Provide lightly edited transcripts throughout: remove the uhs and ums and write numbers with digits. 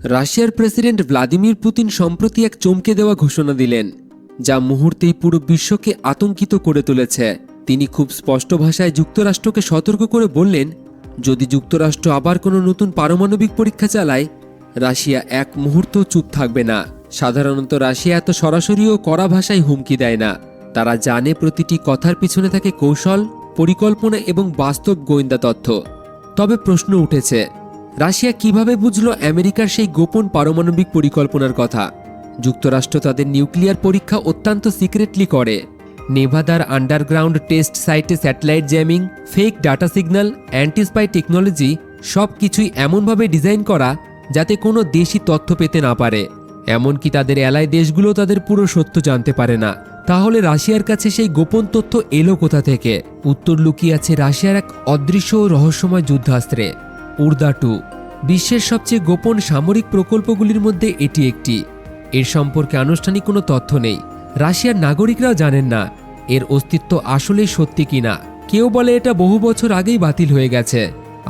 রাশিয়ার president Vladimir Putin সম্প্রতি এক চমকে দেওয়া ঘোষণা দিলেন, যা মুহূর্তেই পুরো বিশ্বকে আতঙ্কিত করে তুলেছে। তিনি খুব স্পষ্ট ভাষায় যুক্তরাষ্ট্রকে সতর্ক করে বললেন, যদি যুক্তরাষ্ট্র আবার কোনো নতুন পারমাণবিক পরীক্ষা চালায়, রাশিয়া এক মুহূর্ত চুপ থাকবে না। সাধারণত রাশিয়া এত সরাসরি ও কড়া ভাষায় হুমকি দেয় না। তারা জানে প্রতিটি কথার পিছনে থাকে কৌশল, পরিকল্পনা এবং বাস্তব গোয়েন্দা তথ্য। তবে প্রশ্ন উঠেছে, রাশিয়া কিভাবে বুঝল আমেরিকার সেই গোপন পারমাণবিক পরিকল্পনার কথা? যুক্তরাষ্ট্র তাদের নিউক্লিয়ার পরীক্ষা অত্যন্ত সিক্রেটলি করে। নেভাদার আন্ডারগ্রাউন্ড টেস্ট সাইটে satellite jamming, fake data signal, anti spy technology সব কিছুই এমনভাবে ডিজাইন করা যাতে কোনো দেশই তথ্য পেতে না পারে। এমনকি তাদের এলাই দেশগুলো তাদের পুরো সত্য জানতে পারে না। তাহলে রাশিয়ার কাছে সেই গোপন তথ্য এলো কোথা থেকে? উত্তর লুকিয়ে আছে রাশিয়ার এক অদৃশ্য ও রহস্যময় যুদ্ধাস্ত্রে, উর্দা-2। বিশ্বের সবচেয়ে গোপন সামরিক প্রকল্পগুলির মধ্যে এটি একটি। এর সম্পর্কে আনুষ্ঠানিক কোনো তথ্য নেই। রাশিয়ার নাগরিকরাও জানেন না এর অস্তিত্ব আসলেই সত্যি কিনা। কেউ বলে এটা বহু বছর আগেই বাতিল হয়ে গেছে,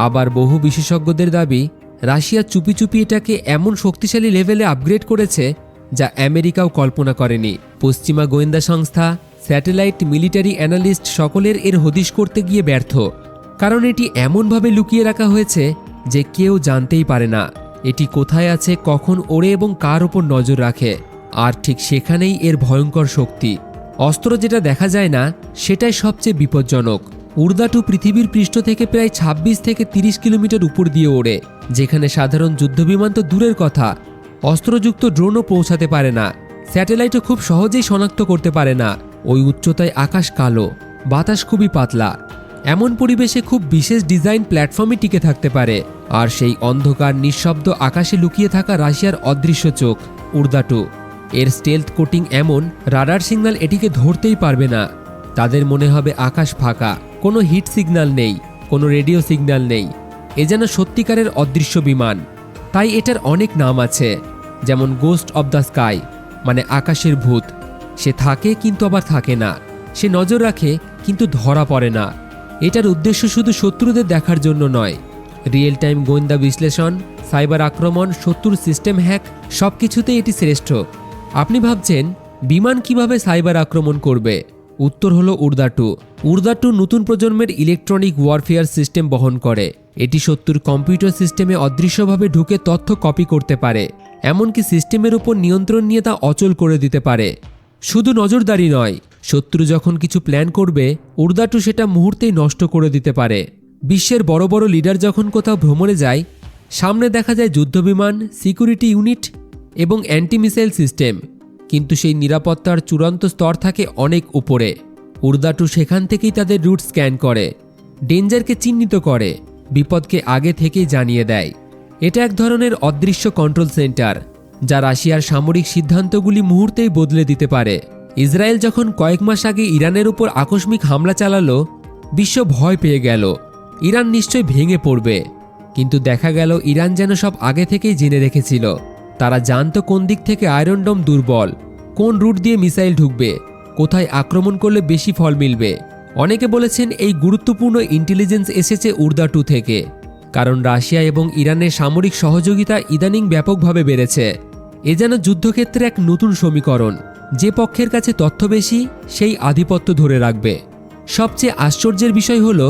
আবার বহু বিশেষজ্ঞদের দাবি রাশিয়া চুপি চুপি এটাকে এমন শক্তিশালী লেভেলে আপগ্রেড করেছে যা আমেরিকাও কল্পনা করেনি। পশ্চিমা গোয়েন্দা সংস্থা, স্যাটেলাইট, মিলিটারি অ্যানালিস্ট সকলের এর হদিশ করতে গিয়ে ব্যর্থ, কারণ এটি এমনভাবে লুকিয়ে রাখা হয়েছে যে কেউ জানতেই পারে না এটি কোথায় আছে, কখন ওড়ে এবং কার ওপর নজর রাখে। আর ঠিক সেখানেই এর ভয়ঙ্কর শক্তি। অস্ত্র যেটা দেখা যায় না সেটাই সবচেয়ে বিপজ্জনক। উর্দা-2 পৃথিবীর পৃষ্ঠ থেকে প্রায় ২৬ থেকে ৩০ কিলোমিটার উপর দিয়ে ওড়ে, যেখানে সাধারণ যুদ্ধবিমান তো দূরের কথা, অস্ত্রযুক্ত ড্রোনও পৌঁছাতে পারে না। স্যাটেলাইটও খুব সহজেই শনাক্ত করতে পারে না। ওই উচ্চতায় আকাশ কালো, বাতাস খুবই পাতলা। এমন পরিবেশে খুব বিশেষ ডিজাইন প্ল্যাটফর্মে টিকে থাকতে পারে। আর সেই অন্ধকার নিঃশব্দ আকাশে লুকিয়ে থাকা রাশিয়ার অদৃশ্য চোখ, উর্দা-2। এর স্টেলথ কোটিং এমন, রাডার সিগন্যাল এটিকে ধরতেই পারবে না। তাদের মনে হবে আকাশ ফাঁকা, কোনো হিট সিগন্যাল নেই, কোনো রেডিও সিগন্যাল নেই। এ যেন সত্যিকারের অদৃশ্য বিমান। তাই এটার অনেক নাম আছে, যেমন গোস্ট অব দ্য স্কাই, মানে আকাশের ভূত। সে থাকে কিন্তু আবার থাকে না, সে নজর রাখে কিন্তু ধরা পড়ে না। এটার উদ্দেশ্য শুধু শত্রুদের দেখার জন্য নয়, রিয়েল টাইম গোয়েন্দা বিশ্লেষণ, সাইবার আক্রমণ, শত্রুর সিস্টেম হ্যাক, সব কিছুতেই এটি শ্রেষ্ঠ। আপনি ভাবছেন বিমান কিভাবে সাইবার আক্রমণ করবে? উত্তর হলো উর্দা-2। উর্দা-2 নতুন প্রজন্মের ইলেকট্রনিক ওয়ারফেয়ার সিস্টেম বহন করে। এটি শত্রুর কম্পিউটার সিস্টেমে অদৃশ্যভাবে ঢুকে তথ্য কপি করতে পারে, এমনকি সিস্টেমের উপর নিয়ন্ত্রণ নিয়ে তা অচল করে দিতে পারে। শুধু নজরদারি নয়, শত্রু যখন কিছু প্ল্যান করবে, উর্দা-2 সেটা মুহূর্তেই নষ্ট করে দিতে পারে। বিশ্বের বড় বড় লিডার যখন কোথাও ভ্রমণে যায়, সামনে দেখা যায় যুদ্ধবিমান, সিকিউরিটি ইউনিট এবং অ্যান্টি মিসাইল সিস্টেম, কিন্তু সেই নিরাপত্তার চূড়ান্ত স্তর থাকে অনেক উপরে। উর্দা-2 সেখান থেকেই তাদের রুট স্ক্যান করে, ডেঞ্জারকে চিহ্নিত করে, বিপদকে আগে থেকেই জানিয়ে দেয়। এটা এক ধরনের অদৃশ্য কন্ট্রোল সেন্টার, যা রাশিয়ার সামরিক সিদ্ধান্তগুলি মুহূর্তেই বদলে দিতে পারে। ইসরায়েল যখন কয়েক মাস আগে ইরানের উপর আকস্মিক হামলা চালালো, বিশ্ব ভয় পেয়ে গেল, ইরান নিশ্চয়ই ভেঙে পড়বে। কিন্তু দেখা গেল ইরান যেন সব আগে থেকেই জেনে রেখেছিল। তারা জানতো কোন দিক থেকে আয়রন ডোম দুর্বল, কোন রুট দিয়ে মিসাইল ঢুকবে, কোথায় আক্রমণ করলে বেশি ফল মিলবে। অনেকে বলেছেন এই গুরুত্বপূর্ণ ইন্টেলিজেন্স এসেছে উর্দা-2 থেকে, কারণ রাশিয়া এবং ইরানের সামরিক সহযোগিতা ইদানিং ব্যাপকভাবে বেড়েছে। এ যেন যুদ্ধক্ষেত্রে এক নতুন সমীকরণ, যে পক্ষের কাছে তথ্য বেশি সেই আধিপত্য ধরে রাখবে। সবচেয়ে আশ্চর্যের বিষয় হল,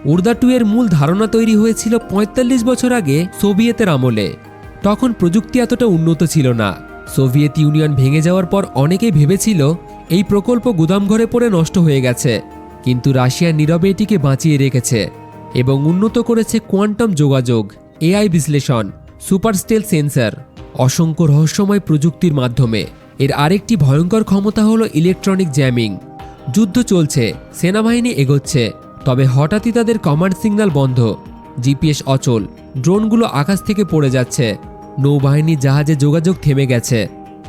উর্দা-2 এর মূল ধারণা তৈরি হয়েছিল ৪৫ বছর আগে সোভিয়েতের আমলে। তখন প্রযুক্তি এতটা উন্নত ছিল না। সোভিয়েত ইউনিয়ন ভেঙে যাওয়ার পর অনেকেই ভেবেছিল এই প্রকল্প গুদামঘরে পড়ে নষ্ট হয়ে গেছে, কিন্তু রাশিয়া নীরবে এটিকে বাঁচিয়ে রেখেছে এবং উন্নত করেছে কোয়ান্টাম যোগাযোগ, এআই বিশ্লেষণ, সুপার স্টেল সেন্সর, অসংখ্য রহস্যময় প্রযুক্তির মাধ্যমে। এর আরেকটি ভয়ঙ্কর ক্ষমতা হলো ইলেকট্রনিক জ্যামিং। যুদ্ধ চলছে, সেনাবাহিনী এগোচ্ছে, তবে হঠাৎই তাদের কমান্ড সিগন্যাল বন্ধ, জিপিএস অচল, ড্রোনগুলো আকাশ থেকে পড়ে যাচ্ছে, নৌবাহিনীর জাহাজে যোগাযোগ থেমে গেছে,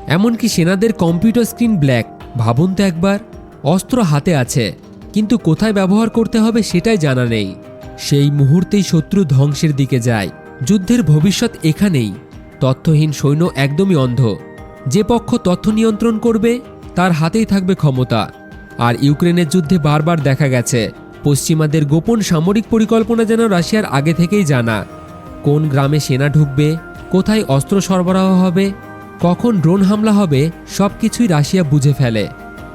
এমনকি সেনাদের কম্পিউটার স্ক্রিন ব্ল্যাক। ভাবুন তো একবার, অস্ত্র হাতে আছে, কিন্তু কোথায় ব্যবহার করতে হবে সেটাই জানা নেই। সেই মুহূর্তেই শত্রু ধ্বংসের দিকে যায়। যুদ্ধের ভবিষ্যৎ এখানেই। তথ্যহীন সৈন্য একদমই অন্ধ। যে পক্ষ তথ্য নিয়ন্ত্রণ করবে তার হাতেই থাকবে ক্ষমতা। আর ইউক্রেনের যুদ্ধে বারবার দেখা গেছে পশ্চিমাদের গোপন সামরিক পরিকল্পনা যেন রাশিয়ার আগে থেকেই জানা। কোন গ্রামে সেনা ঢুকবে, কোথায় অস্ত্র সরবরাহ হবে, কখন ড্রোন হামলা হবে, সবকিছুই রাশিয়া বুঝে ফেলে।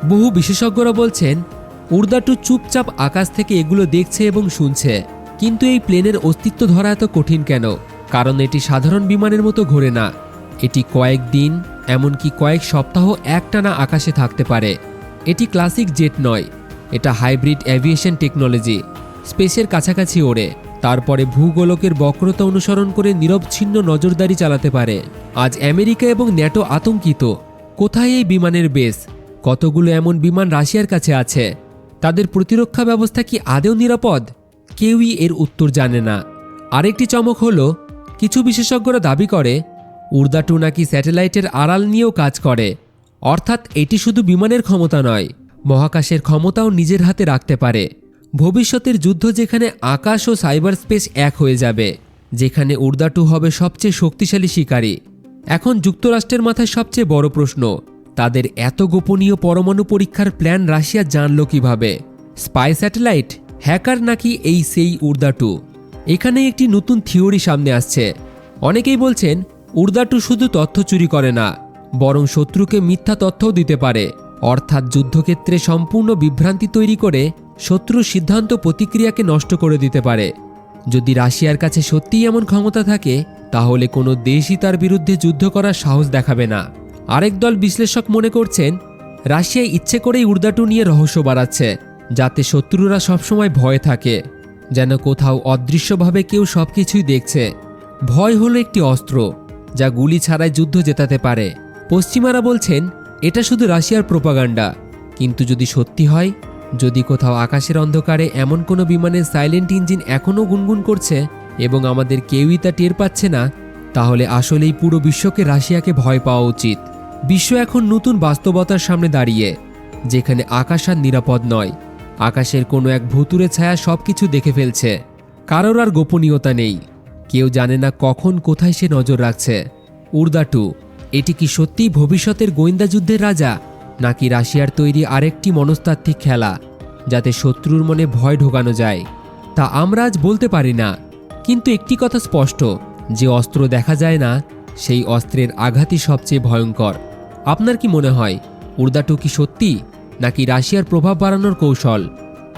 বহু বিশেষজ্ঞরা বলছেন উর্দাটু চুপচাপ আকাশ থেকে এগুলো দেখছে এবং শুনছে। কিন্তু এই প্লেনের অস্তিত্ব ধরা এত কঠিন কেন? কারণ এটি সাধারণ বিমানের মতো ঘোরে না। এটি কয়েক দিন, এমনকি কয়েক সপ্তাহ একটানা আকাশে থাকতে পারে। এটি ক্লাসিক জেট নয়, এটা হাইব্রিড এভিয়েশন টেকনোলজি। স্পেসের কাছাকাছি ওড়ে, তারপরে ভূগোলকের বক্রতা অনুসরণ করে নিরবচ্ছিন্ন নজরদারি চালাতে পারে। আজ আমেরিকা এবং ন্যাটো আতঙ্কিত। কোথায় এই বিমানের বেস? কতগুলো এমন বিমান রাশিয়ার কাছে আছে? তাদের প্রতিরক্ষা ব্যবস্থা কি আদৌ নিরাপদ? কেউই এর উত্তর জানে না। আরেকটি চমক হলো, কিছু বিশেষজ্ঞরা দাবি করে উর্দাটু নাকি স্যাটেলাইটের আড়াল নিয়েও কাজ করে। অর্থাৎ এটি শুধু বিমানের ক্ষমতা নয়, মহাকাশের ক্ষমতাও নিজের হাতে রাখতে পারে। ভবিষ্যতের যুদ্ধ যেখানে আকাশ ও সাইবার স্পেস এক হয়ে যাবে, যেখানে উর্দাটু হবে সবচেয়ে শক্তিশালী শিকারী। এখন যুক্তরাষ্ট্রের মাথায় সবচেয়ে বড় প্রশ্ন, তাদের এত গোপনীয় পরমাণু পরীক্ষার প্ল্যান রাশিয়া জানল কিভাবে? স্পাই স্যাটেলাইট, হ্যাকার, নাকি এই সেই উর্দাটু? এখানে একটি নতুন থিওরি সামনে আসছে। অনেকেই বলছেন উর্দাটু শুধু তথ্য চুরি করে না, বরং শত্রুকে মিথ্যা তথ্যও দিতে পারে। অর্থাৎ যুদ্ধক্ষেত্রে সম্পূর্ণ বিভ্রান্তি তৈরি করে শত্রুর সিদ্ধান্ত প্রতিক্রিয়াকে নষ্ট করে দিতে পারে। যদি রাশিয়ার কাছে সত্যিই এমন ক্ষমতা থাকে, তাহলে কোনো দেশই তার বিরুদ্ধে যুদ্ধ করার সাহস দেখাবে না। আরেক দল বিশ্লেষক মনে করছেন রাশিয়া ইচ্ছে করেই উর্দাটু নিয়ে রহস্য বাড়াচ্ছে, যাতে শত্রুরা সবসময় ভয়ে থাকে, যেন কোথাও অদৃশ্যভাবে কেউ সবকিছুই দেখছে। ভয় হলো একটি অস্ত্র, যা গুলি ছাড়াই যুদ্ধ জেতাতে পারে। পশ্চিমারা বলছেন এটা শুধু রাশিয়ার প্রোপাগান্ডা, কিন্তু যদি সত্যি হয়, যদি কোথাও আকাশের অন্ধকারে এমন কোনো বিমানের সাইলেন্ট ইঞ্জিন এখনও গুনগুন করছে এবং আমাদের কেউই তা টের পাচ্ছে না, তাহলে আসলেই পুরো বিশ্বকে রাশিয়াকে ভয় পাওয়া উচিত। বিশ্ব এখন নতুন বাস্তবতার সামনে দাঁড়িয়ে, যেখানে আকাশ আর নিরাপদ নয়। আকাশের কোনো এক ভুতুড়ে ছায়া সবকিছু দেখে ফেলছে। কারোর আর গোপনীয়তা নেই, কেউ জানে না কখন কোথায় সে নজর রাখছে। উর্দাটু, এটি কি সত্যিই ভবিষ্যতের গোয়েন্দা যুদ্ধের রাজা, নাকি রাশিয়ার তৈরি আরেকটি মনস্তাত্ত্বিক খেলা, যাতে শত্রুর মনে ভয় ঢোকানো যায়? তা আমরা আজ বলতে পারি না, কিন্তু একটি কথা স্পষ্ট, যে অস্ত্র দেখা যায় না, সেই অস্ত্রের আঘাতই সবচেয়ে ভয়ঙ্কর। আপনার কি মনে হয় উর্দাটু কি সত্যি, নাকি রাশিয়ার প্রভাব বাড়ানোর কৌশল?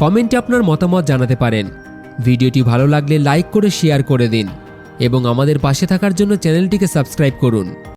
কমেন্টে আপনার মতামত জানাতে পারেন। ভিডিওটি ভালো লাগলে লাইক করে শেয়ার করে দিন এবং আমাদের পাশে থাকার জন্য চ্যানেলটিকে সাবস্ক্রাইব করুন।